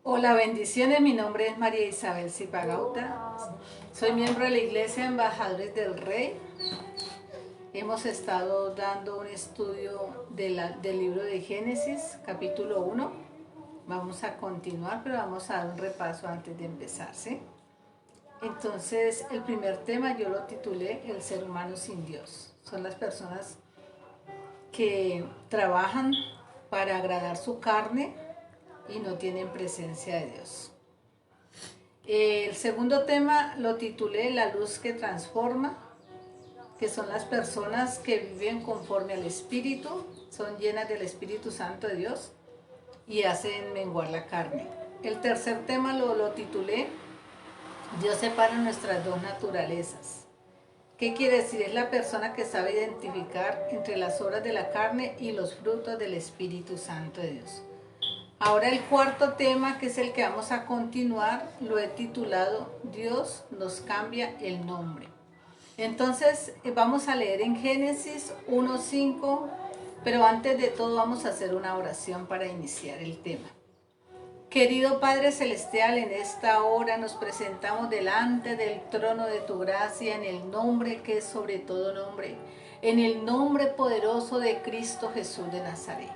Hola, bendiciones. Mi nombre es María Isabel Zipagauta. Soy miembro de la Iglesia Embajadores del Rey. Hemos estado dando un estudio del libro de Génesis, capítulo 1. Vamos a continuar, pero vamos a dar un repaso antes de empezar, ¿sí? Entonces, el primer tema yo lo titulé El ser humano sin Dios. Son las personas que trabajan para agradar su carne y no tienen presencia de Dios. El segundo tema lo titulé La luz que transforma, que son las personas que viven conforme al Espíritu, son llenas del Espíritu Santo de Dios y hacen menguar la carne. El tercer tema lo titulé Dios separa nuestras dos naturalezas. ¿Qué quiere decir? Es la persona que sabe identificar entre las obras de la carne y los frutos del Espíritu Santo de Dios. Ahora el cuarto tema, que es el que vamos a continuar, lo he titulado Dios nos cambia el nombre. Entonces vamos a leer en Génesis 1:5, pero antes de todo vamos a hacer una oración para iniciar el tema. Querido Padre Celestial, en esta hora nos presentamos delante del trono de tu gracia en el nombre que es sobre todo nombre, en el nombre poderoso de Cristo Jesús de Nazaret.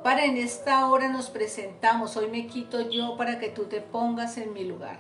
Padre, en esta hora nos presentamos, hoy me quito yo para que tú te pongas en mi lugar.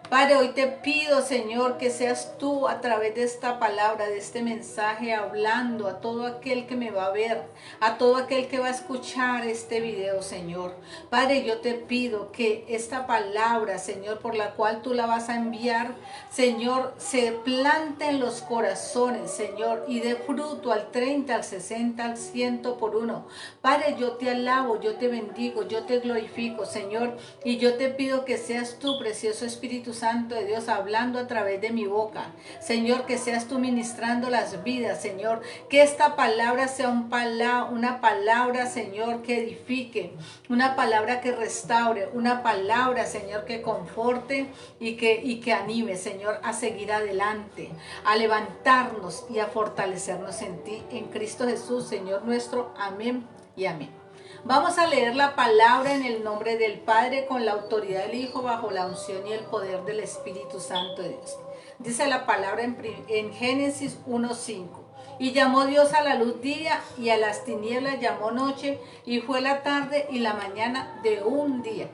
Padre, hoy te pido, Señor, que seas tú a través de esta palabra, de este mensaje, hablando a todo aquel que me va a ver, a todo aquel que va a escuchar este video, Señor. Padre, yo te pido que esta palabra, Señor, por la cual tú la vas a enviar, Señor, se plante en los corazones, Señor, y dé fruto al 30, al 60, al 100 por uno. Padre, yo te alabo, yo te bendigo, yo te glorifico, Señor, y yo te pido que seas tú, precioso Espíritu Santo de Dios, hablando a través de mi boca. Señor, que seas tú ministrando las vidas, Señor. Que esta palabra sea una palabra, Señor, que edifique. Una palabra que restaure. Una palabra, Señor, que conforte y que anime, Señor, a seguir adelante. A levantarnos y a fortalecernos en ti. En Cristo Jesús, Señor nuestro. Amén y amén. Vamos a leer la palabra en el nombre del Padre, con la autoridad del Hijo, bajo la unción y el poder del Espíritu Santo de Dios. Dice la palabra en Génesis 1:5. Y llamó Dios a la luz día, y a las tinieblas llamó noche, y fue la tarde y la mañana de un día.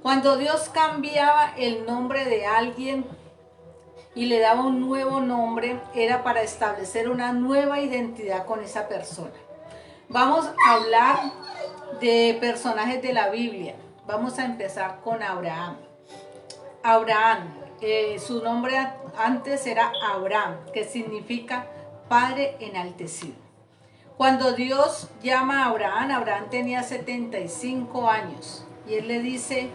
Cuando Dios cambiaba el nombre de alguien y le daba un nuevo nombre, era para establecer una nueva identidad con esa persona. Vamos a hablar de personajes de la Biblia. Vamos a empezar con Abraham. Abraham, su nombre antes era Abraham, que significa Padre enaltecido. Cuando Dios llama a Abraham, Abraham tenía 75 años. Y él le dice,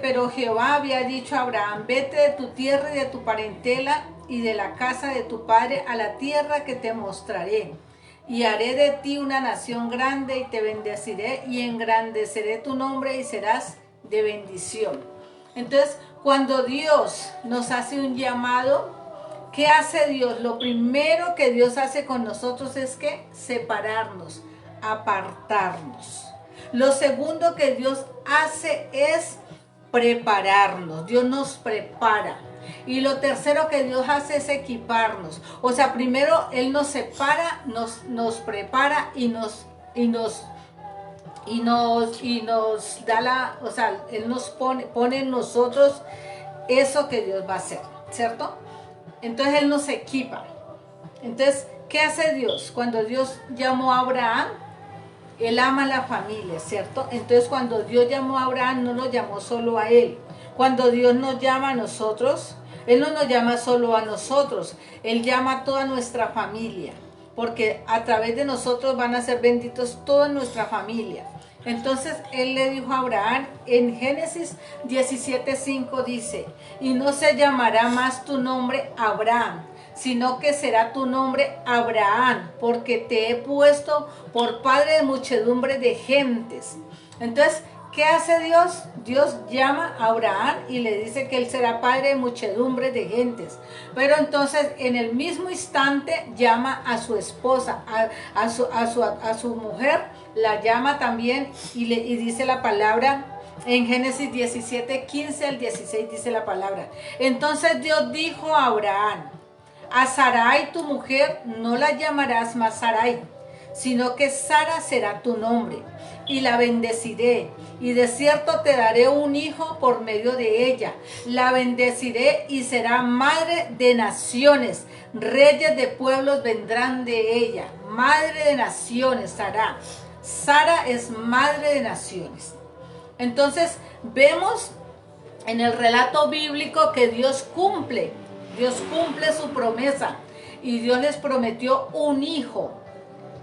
pero Jehová había dicho a Abraham, vete de tu tierra y de tu parentela y de la casa de tu padre a la tierra que te mostraré. Y haré de ti una nación grande y te bendeciré y engrandeceré tu nombre y serás de bendición. Entonces, cuando Dios nos hace un llamado, ¿qué hace Dios? Lo primero que Dios hace con nosotros es que separarnos, apartarnos. Lo segundo que Dios hace es prepararnos. Dios nos prepara. Y lo tercero que Dios hace es equiparnos. O sea, primero Él nos separa, nos prepara y nos da o sea, Él nos pone en nosotros eso que Dios va a hacer, ¿cierto? Entonces Él nos equipa. Entonces, ¿qué hace Dios? Cuando Dios llamó a Abraham, Él ama a la familia, ¿cierto? Entonces, cuando Dios llamó a Abraham, no lo llamó solo a él. Cuando Dios nos llama a nosotros, Él no nos llama solo a nosotros, Él llama a toda nuestra familia, porque a través de nosotros van a ser benditos toda nuestra familia. Entonces Él le dijo a Abraham, en Génesis 17:5 dice, y no se llamará más tu nombre Abraham, sino que será tu nombre Abraham, porque te he puesto por padre de muchedumbre de gentes. Entonces, ¿qué hace Dios? Dios llama a Abraham y le dice que él será padre de muchedumbre de gentes. Pero entonces, en el mismo instante, llama a su esposa, a su mujer, la llama también y dice la palabra en Génesis 17, 15 al 16 dice la palabra. Entonces Dios dijo a Abraham: a Sarai tu mujer no la llamarás más Sarai, sino que Sara será tu nombre, y la bendeciré, y de cierto te daré un hijo por medio de ella. La bendeciré y será madre de naciones, reyes de pueblos vendrán de ella. Madre de naciones, Sara. Sara es madre de naciones. Entonces vemos en el relato bíblico que Dios cumple su promesa, y Dios les prometió un hijo,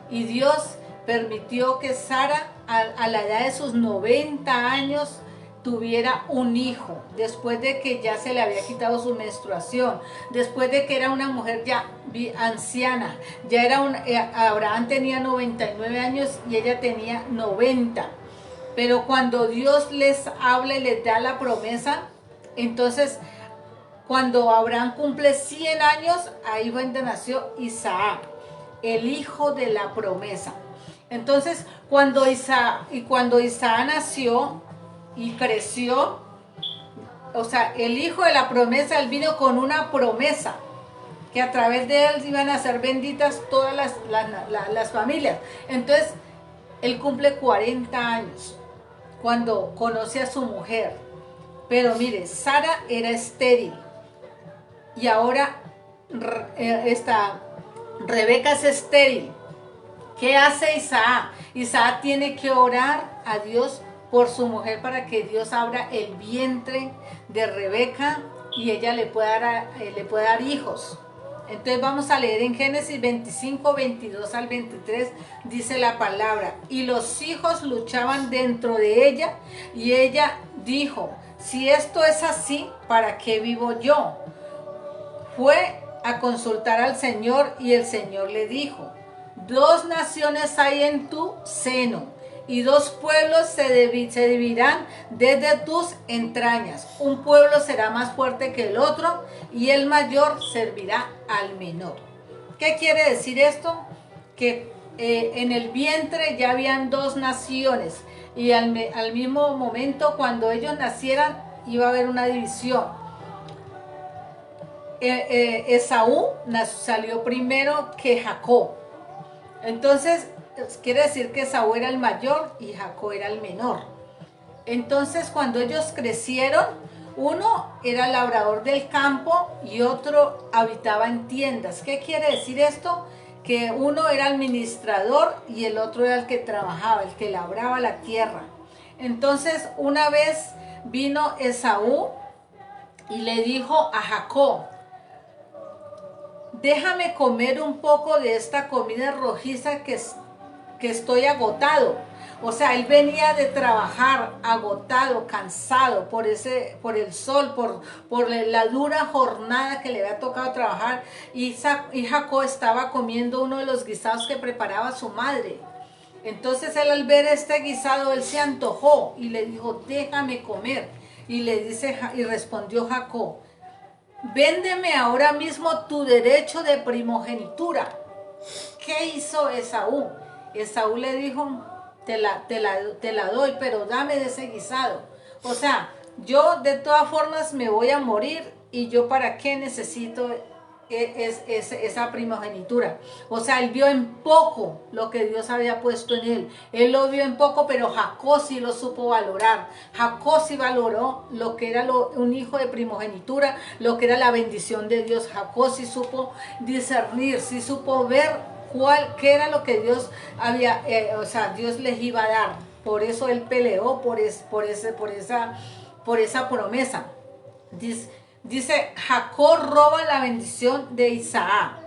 y Dios permitió que Sara a la edad de sus 90 años tuviera un hijo, después de que ya se le había quitado su menstruación, después de que era una mujer ya anciana, ya era Abraham tenía 99 años y ella tenía 90. Pero cuando Dios les habla y les da la promesa, entonces cuando Abraham cumple 100 años, ahí fue donde nació Isaac, el hijo de la promesa. Entonces, cuando Isaac nació y creció, o sea, el hijo de la promesa, él vino con una promesa, que a través de él iban a ser benditas todas las familias. Entonces, él cumple 40 años cuando conoce a su mujer. Pero mire, Sara era estéril, y ahora Rebeca es estéril. ¿Qué hace Isaac? Isaac tiene que orar a Dios por su mujer para que Dios abra el vientre de Rebeca y ella le pueda dar hijos. Entonces vamos a leer en Génesis 25, 22 al 23, dice la palabra: y los hijos luchaban dentro de ella, y ella dijo: si esto es así, ¿para qué vivo yo? Fue a consultar al Señor, y el Señor le dijo: 2 naciones hay en tu seno, y 2 pueblos se dividirán desde tus entrañas. Un pueblo será más fuerte que el otro, y el mayor servirá al menor. ¿Qué quiere decir esto? Que en el vientre ya habían 2 naciones, y al mismo momento, cuando ellos nacieran, iba a haber una división. Esaú salió primero que Jacob. Entonces, quiere decir que Esaú era el mayor y Jacob era el menor. Entonces, cuando ellos crecieron, uno era labrador del campo y otro habitaba en tiendas. ¿Qué quiere decir esto? Que uno era administrador y el otro era el que trabajaba, el que labraba la tierra. Entonces, una vez vino Esaú y le dijo a Jacob: déjame comer un poco de esta comida rojiza que estoy agotado. O sea, él venía de trabajar agotado, cansado por el sol, por la dura jornada que le había tocado trabajar. Y Jacob estaba comiendo uno de los guisados que preparaba su madre. Entonces él, al ver este guisado, él se antojó y le dijo: déjame comer. Y respondió Jacob: véndeme ahora mismo tu derecho de primogenitura. ¿Qué hizo Esaú? Esaú le dijo: te la doy, pero dame de ese guisado. O sea, yo de todas formas me voy a morir, y yo para qué necesito esa primogenitura. O sea, él vio en poco lo que Dios había puesto en él. Él lo vio en poco, pero Jacob sí lo supo valorar. Jacob sí valoró lo que era un hijo de primogenitura, lo que era la bendición de Dios. Jacob sí supo discernir, sí supo ver qué era lo que Dios Dios les iba a dar. Por eso él peleó por esa promesa. Dice, Jacob roba la bendición de Isaac.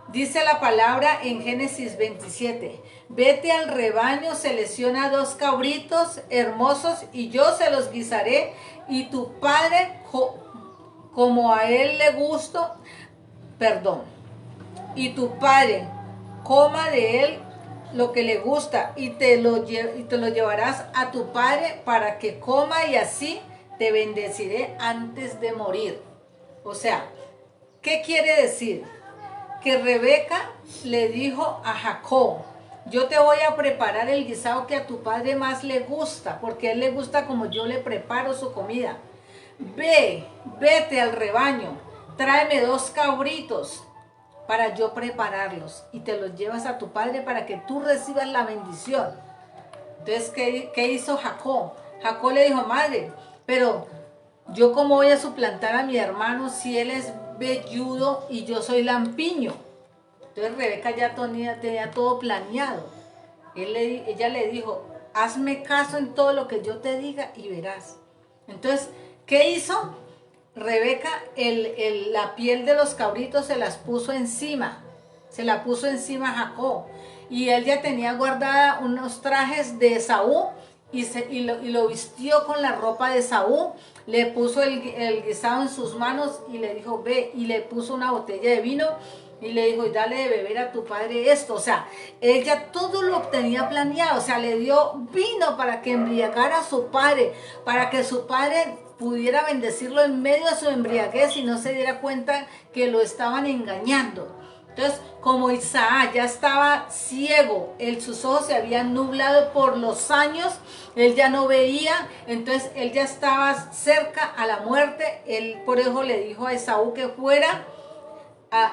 Dice la palabra en Génesis 27: vete al rebaño, selecciona 2 cabritos hermosos, y yo se los guisaré, y tu padre, como a él le gusto, y tu padre coma de él lo que le gusta, y te lo llevarás a tu padre para que coma, y así te bendeciré antes de morir. O sea, ¿qué quiere decir? Que Rebeca le dijo a Jacob: yo te voy a preparar el guisado que a tu padre más le gusta, porque a él le gusta como yo le preparo su comida. Vete al rebaño, tráeme 2 cabritos para yo prepararlos y te los llevas a tu padre para que tú recibas la bendición. Entonces, ¿qué hizo Jacob? Jacob le dijo, madre, pero yo cómo voy a suplantar a mi hermano si él es velludo y yo soy lampiño. Entonces Rebeca ya tenía todo planeado. Ella le dijo, hazme caso en todo lo que yo te diga y verás. Entonces, ¿qué hizo? Rebeca, la piel de los cabritos se las puso encima. Se la puso encima a Jacob. Y él ya tenía guardada unos trajes de Esaú y lo vistió con la ropa de Esaú. Le puso el guisado en sus manos y le dijo, ve, y le puso una botella de vino y le dijo, y dale de beber a tu padre esto. O sea, ella todo lo tenía planeado. O sea, le dio vino para que embriagara a su padre, para que su padre pudiera bendecirlo en medio de su embriaguez y no se diera cuenta que lo estaban engañando. Entonces, como Isaac ya estaba ciego, sus ojos se habían nublado por los años, él ya no veía, entonces él ya estaba cerca a la muerte. Él por eso le dijo a Esaú que fuera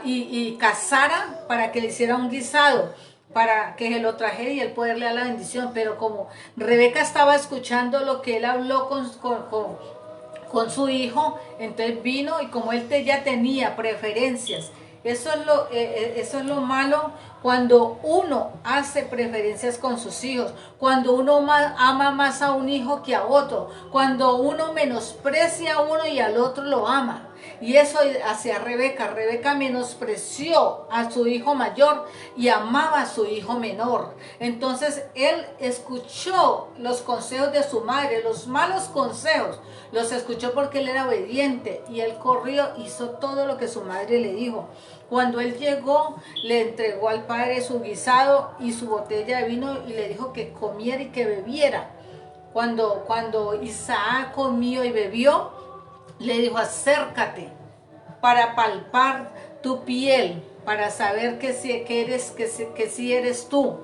y cazara para que le hiciera un guisado, para que se lo trajera y él poderle dar la bendición. Pero como Rebeca estaba escuchando lo que él habló con su hijo, entonces vino y como él ya tenía preferencias. Eso es lo malo cuando uno hace preferencias con sus hijos, cuando uno ama más a un hijo que a otro, cuando uno menosprecia a uno y al otro lo ama. Y eso hacía Rebeca. Rebeca menospreció a su hijo mayor y amaba a su hijo menor. Entonces él escuchó los consejos de su madre, los malos consejos, los escuchó porque él era obediente y él corrió, hizo todo lo que su madre le dijo. Cuando él llegó, le entregó al padre su guisado y su botella de vino y le dijo que comiera y que bebiera. Cuando Isaac comió y bebió, le dijo, acércate para palpar tu piel, para saber que sí eres tú,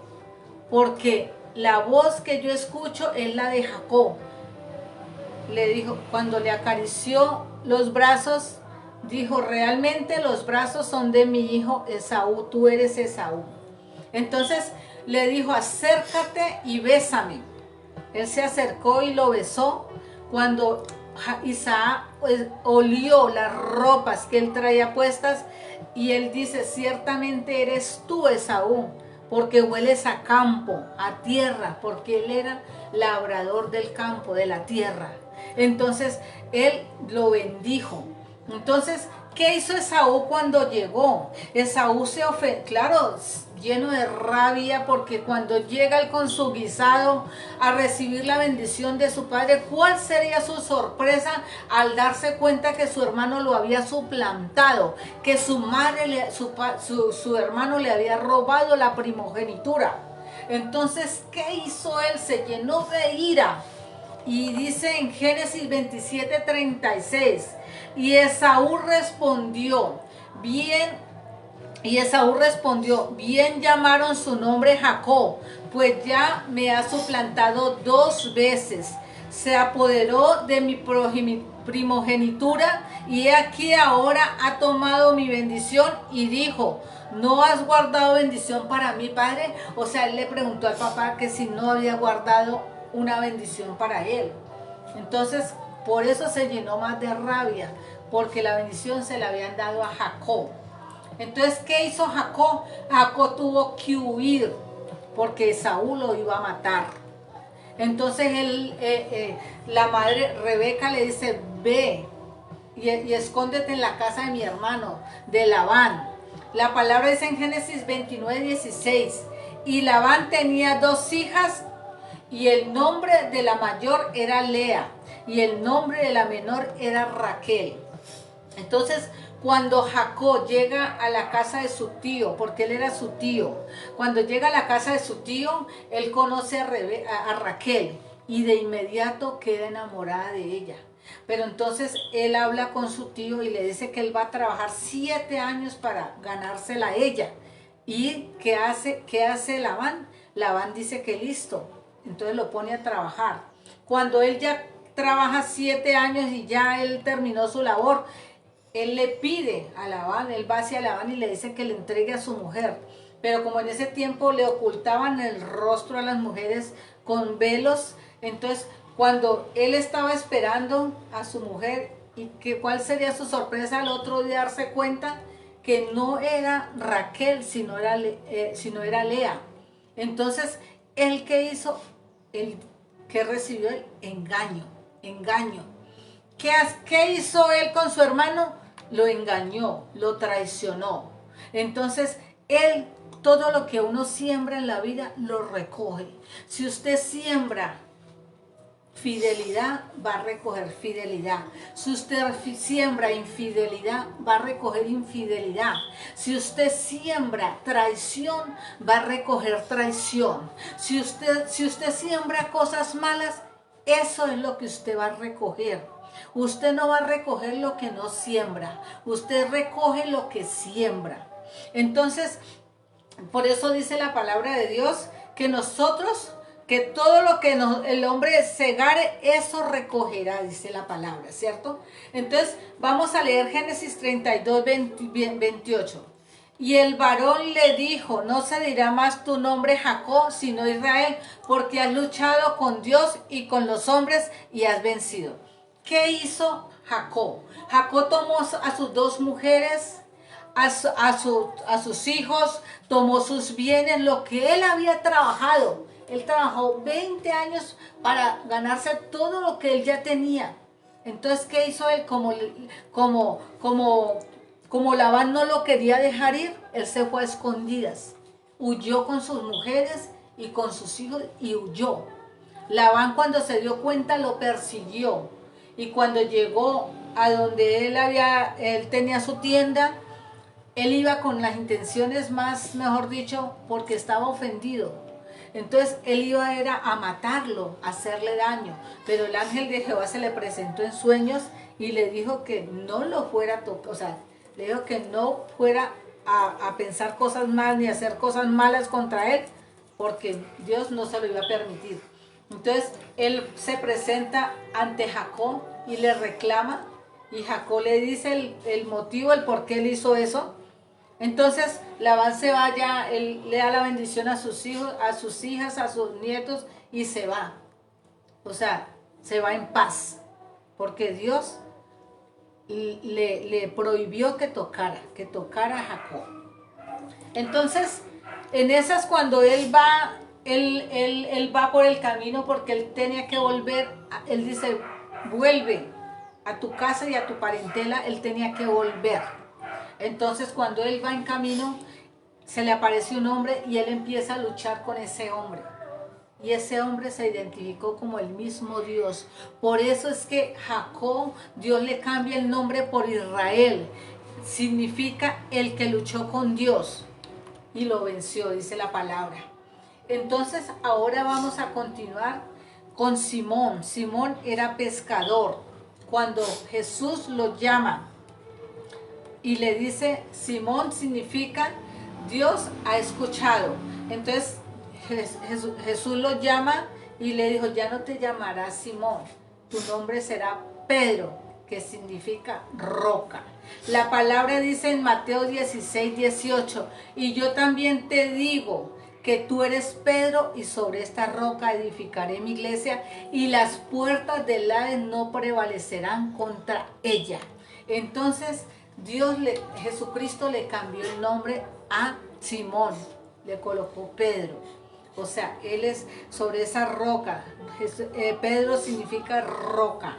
porque la voz que yo escucho es la de Jacob. Le dijo, cuando le acarició los brazos, dijo, realmente los brazos son de mi hijo Esaú, tú eres Esaú. Entonces le dijo, acércate y bésame. Él se acercó y lo besó. Cuando Isaac olió las ropas que él traía puestas, y él dice, ciertamente eres tú, Esaú, porque hueles a campo, a tierra, porque él era labrador del campo, de la tierra. Entonces él lo bendijo. Entonces, ¿qué hizo Esaú cuando llegó? Esaú se ofendió, claro, lleno de rabia, porque cuando llega él con su guisado a recibir la bendición de su padre, ¿cuál sería su sorpresa al darse cuenta que su hermano lo había suplantado, que su madre, su hermano le había robado la primogenitura? Entonces, ¿qué hizo él? Se llenó de ira. Y dice en Génesis 27:36, y Esaú respondió, bien llamaron su nombre Jacob, pues ya me ha suplantado 2 veces. Se apoderó de mi primogenitura y he aquí ahora ha tomado mi bendición y dijo, ¿no has guardado bendición para mí, padre? O sea, él le preguntó al papá que si no había guardado una bendición para él. Entonces, por eso se llenó más de rabia, porque la bendición se la habían dado a Jacob. Entonces, ¿qué hizo Jacob? Jacob tuvo que huir, porque Saúl lo iba a matar. Entonces, la madre Rebeca le dice, ve y escóndete en la casa de mi hermano, de Labán. La palabra dice en Génesis 29:16, y Labán tenía 2 hijas, y el nombre de la mayor era Lea, y el nombre de la menor era Raquel. Entonces, cuando Jacob llega a la casa de su tío, porque él era su tío, cuando llega a la casa de su tío, él conoce a Raquel, y de inmediato queda enamorada de ella. Pero entonces él habla con su tío y le dice que él va a trabajar 7 años para ganársela a ella. ¿Y qué hace Labán? Labán dice que listo, entonces lo pone a trabajar. Cuando él ya trabaja 7 años y ya él terminó su labor, él le pide a Labán, él va hacia Labán y le dice que le entregue a su mujer. Pero como en ese tiempo le ocultaban el rostro a las mujeres con velos, entonces cuando él estaba esperando a su mujer, y que cuál sería su sorpresa al otro día darse cuenta que no era Raquel, sino era Lea. Entonces, ¿él qué hizo? El que recibió el engaño, engaño. ¿Qué hizo él con su hermano? Lo engañó, lo traicionó. Entonces, él, todo lo que uno siembra en la vida, lo recoge. Si usted siembra fidelidad, va a recoger fidelidad. Si usted siembra infidelidad, va a recoger infidelidad. Si usted siembra traición, va a recoger traición. Si usted siembra cosas malas, eso es lo que usted va a recoger. Usted no va a recoger lo que no siembra. Usted recoge lo que siembra. Entonces, por eso dice la palabra de Dios que nosotros, que todo lo que el hombre segare, eso recogerá, dice la palabra, ¿cierto? Entonces, vamos a leer Génesis 32, 28. Y el varón le dijo, no se dirá más tu nombre Jacob, sino Israel, porque has luchado con Dios y con los hombres y has vencido. ¿Qué hizo Jacob? Jacob tomó a sus 2 mujeres, a sus hijos, tomó sus bienes, lo que él había trabajado. Él trabajó 20 años para ganarse todo lo que él ya tenía. Entonces, ¿qué hizo él? Como Labán no lo quería dejar ir, él se fue a escondidas. Huyó con sus mujeres y con sus hijos y huyó. Labán, cuando se dio cuenta, lo persiguió. Y cuando llegó a donde él tenía su tienda, él iba con las intenciones más, mejor dicho, porque estaba ofendido. Entonces él era a matarlo, a hacerle daño. Pero el ángel de Jehová se le presentó en sueños y le dijo que no lo fuera a tocar, o sea, le dijo que no fuera a pensar cosas malas ni a hacer cosas malas contra él, porque Dios no se lo iba a permitir. Entonces él se presenta ante Jacob y le reclama, y Jacob le dice el motivo, el por qué él hizo eso. Entonces Labán se va ya, él le da la bendición a sus hijos, a sus hijas, a sus nietos y se va. O sea, se va en paz, porque Dios le prohibió que tocara a Jacob. Entonces, en esas cuando él va por el camino, porque él tenía que volver, él dice, vuelve a tu casa y a tu parentela, él tenía que volver. Entonces cuando él va en camino, se le aparece un hombre y él empieza a luchar con ese hombre. Y ese hombre se identificó como el mismo Dios. Por eso es que Jacob, Dios le cambia el nombre por Israel. Significa el que luchó con Dios y lo venció, dice la palabra. Entonces ahora vamos a continuar con Simón. Simón era pescador. Cuando Jesús lo llama y le dice, Simón significa Dios ha escuchado. Entonces Jesús lo llama y le dijo, ya no te llamarás Simón, tu nombre será Pedro, que significa roca. La palabra dice en Mateo 16, 18, y yo también te digo que tú eres Pedro y sobre esta roca edificaré mi iglesia y las puertas del Hades no prevalecerán contra ella. Entonces Jesucristo le cambió el nombre a Simón, le colocó Pedro. O sea, él es sobre esa roca. Pedro significa roca.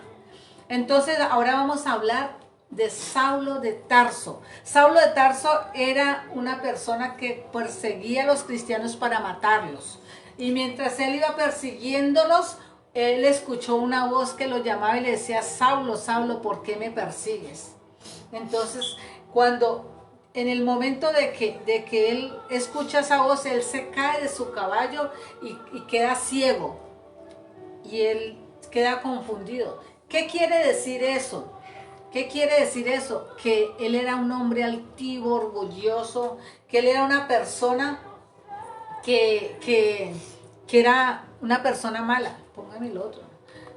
Entonces ahora vamos a hablar de Saulo de Tarso. Saulo de Tarso era una persona que perseguía a los cristianos para matarlos. Y mientras él iba persiguiéndolos, él escuchó una voz que lo llamaba y le decía, Saulo, Saulo, ¿por qué me persigues? Entonces, en el momento de que él escucha esa voz, él se cae de su caballo y queda ciego. Y él queda confundido. ¿Qué quiere decir eso? ¿Qué quiere decir eso? Que él era un hombre altivo, orgulloso, que él era una persona que era una persona mala, póngame el otro,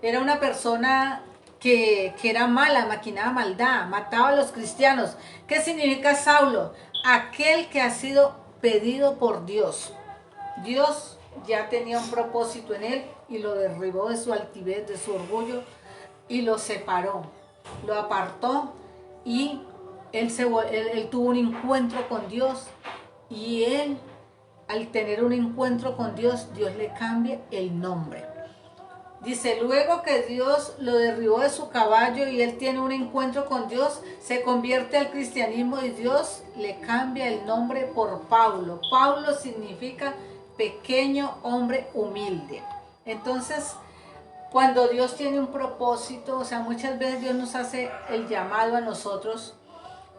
era una persona que era mala, maquinaba maldad, mataba a los cristianos. ¿Qué significa Saulo? Aquel que ha sido pedido por Dios. Dios ya tenía un propósito en él y lo derribó de su altivez, de su orgullo, y lo separó, lo apartó, y él tuvo un encuentro con Dios, y él, al tener un encuentro con Dios, Dios le cambia el nombre. Dice, luego que Dios lo derribó de su caballo y él tiene un encuentro con Dios, se convierte al cristianismo y Dios le cambia el nombre por Pablo. Pablo significa pequeño hombre humilde. Entonces, cuando Dios tiene un propósito, o sea, muchas veces Dios nos hace el llamado a nosotros.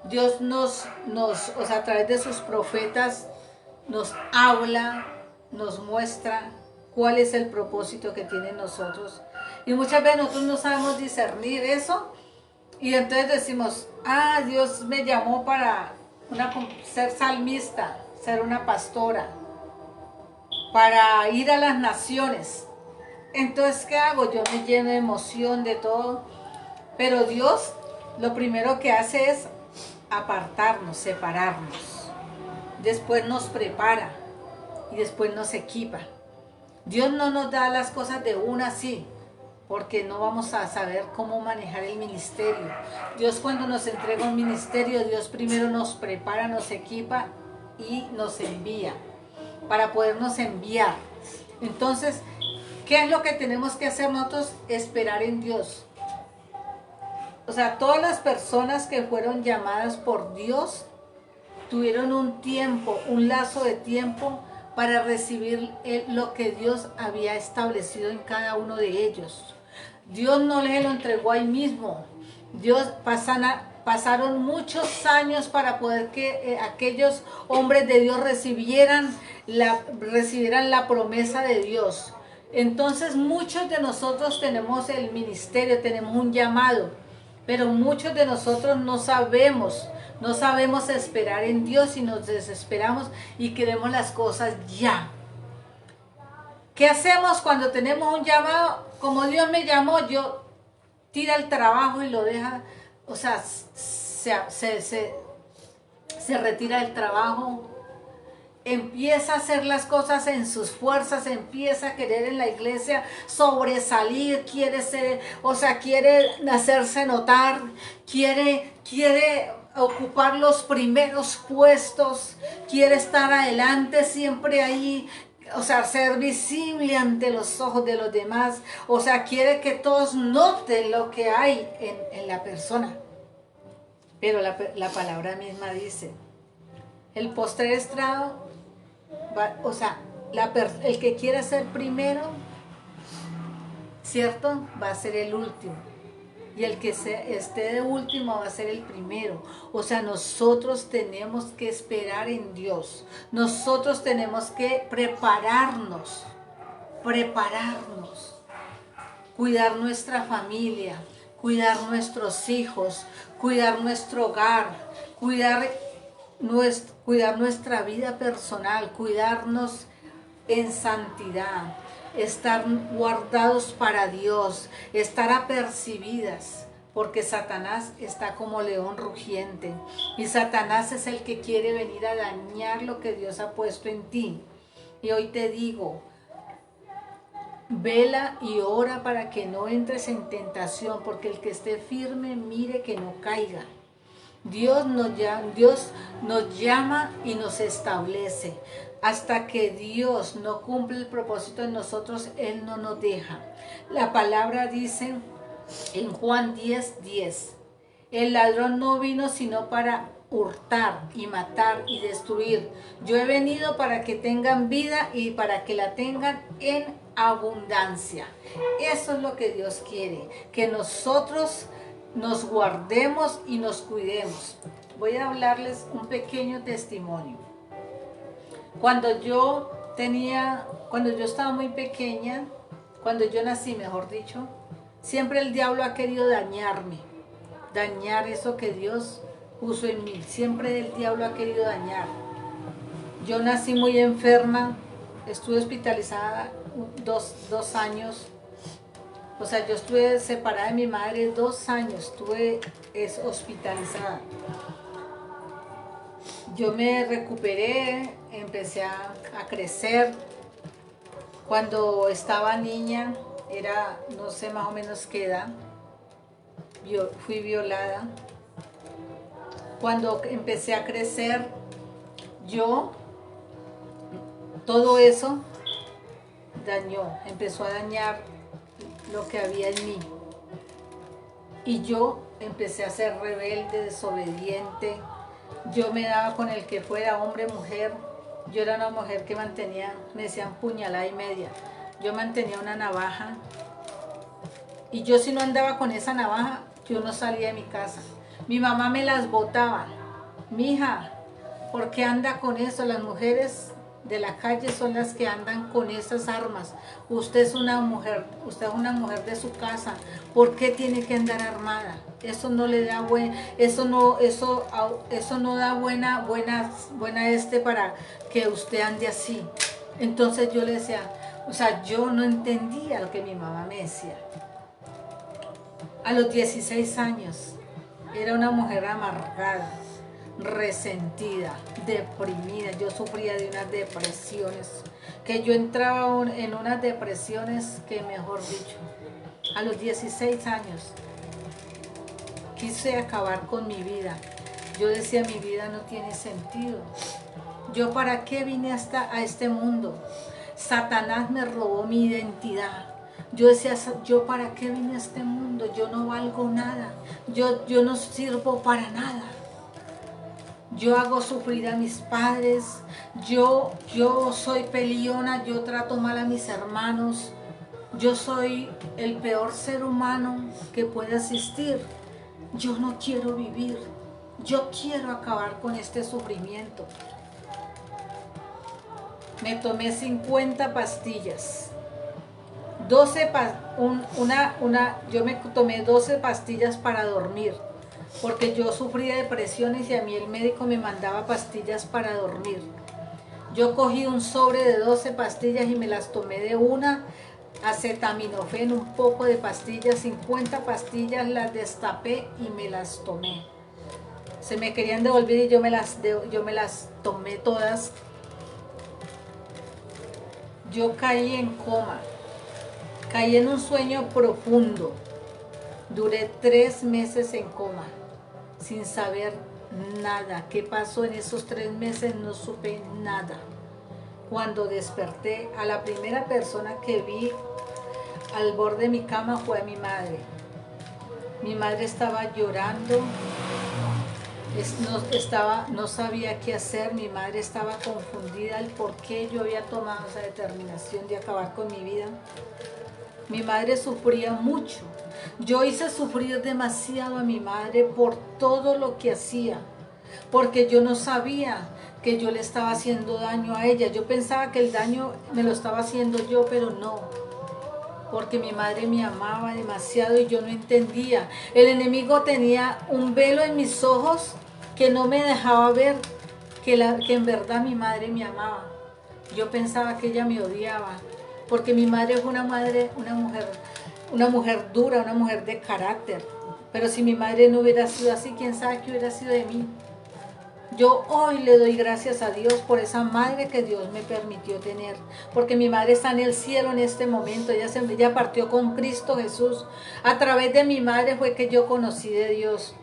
Dios o sea, a través de sus profetas, nos habla, nos muestra cuál es el propósito que tiene en nosotros. Y muchas veces nosotros no sabemos discernir eso, y entonces decimos, Dios me llamó para ser salmista, ser una pastora, para ir a las naciones. Entonces, ¿qué hago? Yo me lleno de emoción, de todo, pero Dios lo primero que hace es apartarnos, separarnos. Después nos prepara y después nos equipa. Dios no nos da las cosas de una así, porque no vamos a saber cómo manejar el ministerio. Dios, cuando nos entrega un ministerio, Dios primero nos prepara, nos equipa y nos envía, para podernos enviar. Entonces, ¿qué es lo que tenemos que hacer nosotros? Esperar en Dios. O sea, todas las personas que fueron llamadas por Dios tuvieron un tiempo, un lazo de tiempo para recibir lo que Dios había establecido en cada uno de ellos. Dios no les lo entregó ahí mismo. Pasaron muchos años para poder que aquellos hombres de Dios recibieran la promesa de Dios. Entonces, muchos de nosotros tenemos el ministerio, tenemos un llamado, pero muchos de nosotros no sabemos esperar en Dios y nos desesperamos y queremos las cosas ya. ¿Qué hacemos cuando tenemos un llamado? Como Dios me llamó, yo tira el trabajo y lo deja, o sea, se retira del trabajo, empieza a hacer las cosas en sus fuerzas, empieza a querer en la iglesia sobresalir, quiere hacerse notar, quiere ocupar los primeros puestos, quiere estar adelante, siempre ahí, o sea, ser visible ante los ojos de los demás, o sea, quiere que todos noten lo que hay en la persona. Pero la palabra misma dice, el postrer estrado, o sea, el que quiera ser primero, ¿cierto? Va a ser el último. Y el que esté de último va a ser el primero. O sea, nosotros tenemos que esperar en Dios. Nosotros tenemos que prepararnos. Cuidar nuestra familia, cuidar nuestros hijos, cuidar nuestro hogar, cuidar nuestra vida personal, cuidarnos en santidad, estar guardados para Dios, estar apercibidas, porque Satanás está como león rugiente y Satanás es el que quiere venir a dañar lo que Dios ha puesto en ti. Y hoy te digo, vela y ora para que no entres en tentación, porque el que esté firme mire que no caiga. Dios nos llama y nos establece. Hasta que Dios no cumple el propósito en nosotros, Él no nos deja. La palabra dice en Juan 10:10, el ladrón no vino sino para hurtar y matar y destruir. Yo he venido para que tengan vida y para que la tengan en abundancia. Eso es lo que Dios quiere, que nosotros nos guardemos y nos cuidemos. Voy a hablarles un pequeño testimonio. Cuando yo estaba muy pequeña, cuando yo nací, mejor dicho, siempre el diablo ha querido dañarme, dañar eso que Dios puso en mí. Siempre el diablo ha querido dañar. Yo nací muy enferma, estuve hospitalizada dos años. O sea, yo estuve separada de mi madre 2 años, estuve hospitalizada. Yo me recuperé, empecé a crecer. Cuando estaba niña, era no sé más o menos qué edad, fui violada. Cuando empecé a crecer, todo eso empezó a dañar lo que había en mí. Y yo empecé a ser rebelde, desobediente. Yo me daba con el que fuera, hombre, mujer. Yo era una mujer que me decían puñalada y media. Yo mantenía una navaja. Y yo si no andaba con esa navaja, yo no salía de mi casa. Mi mamá me las botaba. Mija, ¿por qué anda con eso? Las mujeres de la calle son las que andan con esas armas. Usted es una mujer de su casa. ¿Por qué tiene que andar armada? Eso no le da eso no da buena para que usted ande así. Entonces yo le decía, o sea, yo no entendía lo que mi mamá me decía. A los 16 años era una mujer amargada, resentida, deprimida. Yo sufría de unas depresiones, que yo entraba en unas depresiones que, mejor dicho, a los 16 años quise acabar con mi vida. Yo decía, mi vida no tiene sentido. ¿Yo para qué vine a este mundo? Satanás me robó mi identidad. Yo decía, ¿yo para qué vine a este mundo? Yo no valgo nada. Yo no sirvo para nada. Yo hago sufrir a mis padres. Yo soy peleona. Yo trato mal a mis hermanos. Yo soy el peor ser humano que puede existir. Yo no quiero vivir. Yo quiero acabar con este sufrimiento. Me tomé 50 pastillas. Yo me tomé 12 pastillas para dormir, porque yo sufría depresiones y a mí el médico me mandaba pastillas para dormir. Yo cogí un sobre de 12 pastillas y me las tomé de una, acetaminofén, un poco de pastillas, 50 pastillas, las destapé y me las tomé. Se me querían devolver y yo me las tomé todas. Yo caí en coma. Caí en un sueño profundo. Duré 3 meses en coma, sin saber nada. ¿Qué pasó en esos 3 meses? No supe nada. Cuando desperté, a la primera persona que vi al borde de mi cama fue a mi madre. Mi madre estaba llorando, no sabía qué hacer. Mi madre estaba confundida el por qué yo había tomado esa determinación de acabar con mi vida. Mi madre sufría mucho. Yo hice sufrir demasiado a mi madre por todo lo que hacía, porque yo no sabía que yo le estaba haciendo daño a ella. Yo pensaba que el daño me lo estaba haciendo yo, pero no, porque mi madre me amaba demasiado y yo no entendía. El enemigo tenía un velo en mis ojos que no me dejaba ver que en verdad mi madre me amaba. Yo pensaba que ella me odiaba, porque mi madre fue una mujer dura, una mujer de carácter. Pero si mi madre no hubiera sido así, quién sabe qué hubiera sido de mí. Yo hoy le doy gracias a Dios por esa madre que Dios me permitió tener, porque mi madre está en el cielo en este momento. Ella partió con Cristo Jesús. A través de mi madre fue que yo conocí de Dios.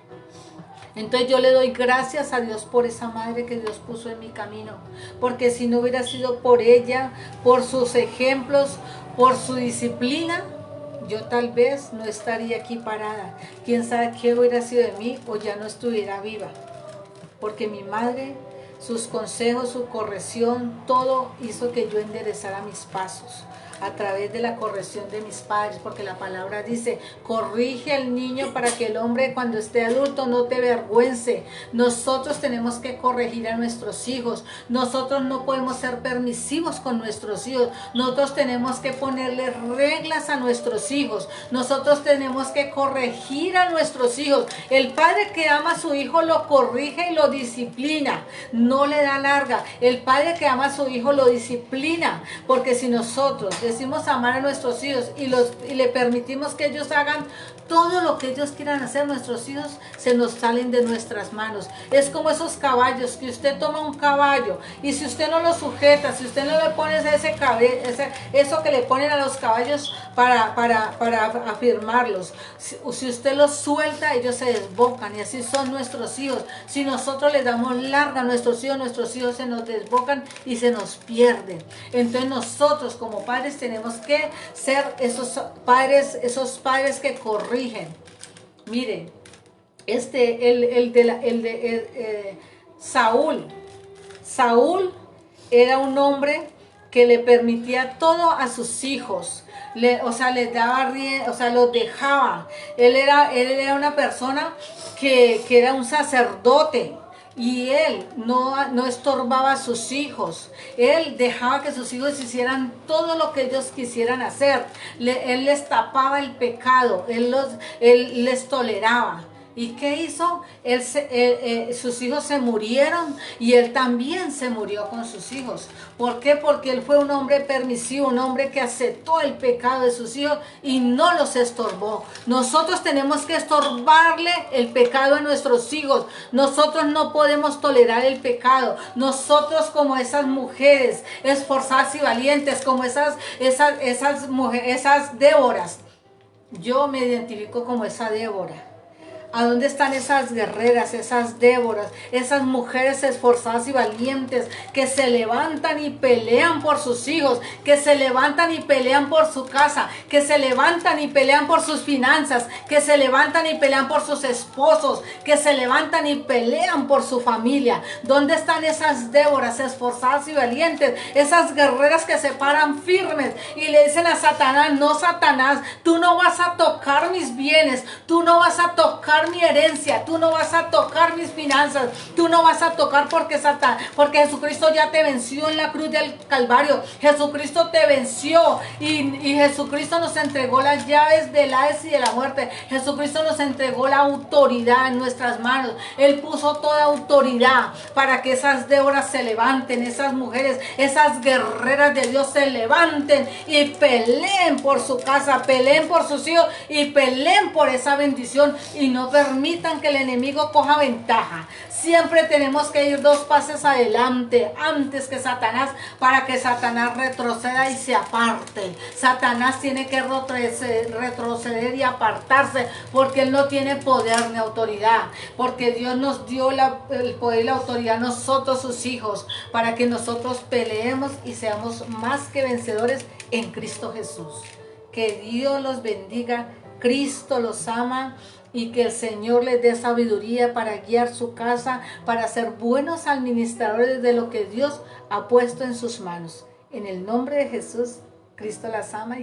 Entonces yo le doy gracias a Dios por esa madre que Dios puso en mi camino, porque si no hubiera sido por ella, por sus ejemplos, por su disciplina, yo tal vez no estaría aquí parada. Quién sabe qué hubiera sido de mí o ya no estuviera viva, porque mi madre, sus consejos, su corrección, todo hizo que yo enderezara mis pasos. a través de la corrección de mis padres, porque la palabra dice, corrige al niño para que el hombre cuando esté adulto no te avergüence. Nosotros tenemos que corregir a nuestros hijos. Nosotros no podemos ser permisivos con nuestros hijos. Nosotros tenemos que ponerle reglas a nuestros hijos. Nosotros tenemos que corregir a nuestros hijos. El padre que ama a su hijo lo corrige y lo disciplina, no le da larga. El padre que ama a su hijo lo disciplina, porque si nosotros decimos amar a nuestros hijos y le permitimos que ellos hagan todo lo que ellos quieran hacer, nuestros hijos se nos salen de nuestras manos. Es como esos caballos, que usted toma un caballo y si usted no lo sujeta, si usted no le pone eso que le ponen a los caballos para afirmarlos, si usted los suelta, ellos se desbocan, y así son nuestros hijos. Si nosotros les damos larga a nuestros hijos se nos desbocan y se nos pierden. Entonces nosotros como padres tenemos que ser esos padres que corrigen. Miren, Saúl era un hombre que le permitía todo a sus hijos. Les daba los dejaba. Él era una persona que era un sacerdote. Y él no estorbaba a sus hijos. Él dejaba que sus hijos hicieran todo lo que ellos quisieran hacer. Él les tapaba el pecado. Él les toleraba. ¿Y qué hizo? Sus hijos se murieron y él también se murió con sus hijos. ¿Por qué? Porque él fue un hombre permisivo, un hombre que aceptó el pecado de sus hijos y no los estorbó. Nosotros tenemos que estorbarle el pecado a nuestros hijos. Nosotros no podemos tolerar el pecado. Nosotros como esas mujeres esforzadas y valientes, como esas Déboras. Yo me identifico como esa Débora. ¿A dónde están esas guerreras, esas Déboras, esas mujeres esforzadas y valientes que se levantan y pelean por sus hijos, que se levantan y pelean por su casa, que se levantan y pelean por sus finanzas, que se levantan y pelean por sus esposos, que se levantan y pelean por su familia? ¿Dónde están esas Déboras esforzadas y valientes, esas guerreras que se paran firmes y le dicen a Satanás, no, Satanás, tú no vas a tocar mis bienes, tú no vas a tocar mi herencia, tú no vas a tocar mis finanzas, tú no vas a tocar porque Jesucristo ya te venció en la cruz del Calvario. Jesucristo te venció y Jesucristo nos entregó las llaves del Hades y de la muerte. Jesucristo nos entregó la autoridad en nuestras manos. Él puso toda autoridad para que esas Déboras se levanten, esas mujeres, esas guerreras de Dios se levanten y peleen por su casa, peleen por sus hijos y peleen por esa bendición y no permitan que el enemigo coja ventaja. Siempre tenemos que ir 2 pasos adelante antes que Satanás, para que Satanás retroceda y se aparte. Satanás tiene que retroceder y apartarse, porque él no tiene poder ni autoridad, porque Dios nos dio el poder y la autoridad a nosotros, sus hijos, para que nosotros peleemos y seamos más que vencedores en Cristo Jesús. Que Dios los bendiga. Cristo los ama y que el Señor les dé sabiduría para guiar su casa, para ser buenos administradores de lo que Dios ha puesto en sus manos. En el nombre de Jesús, Cristo las ama.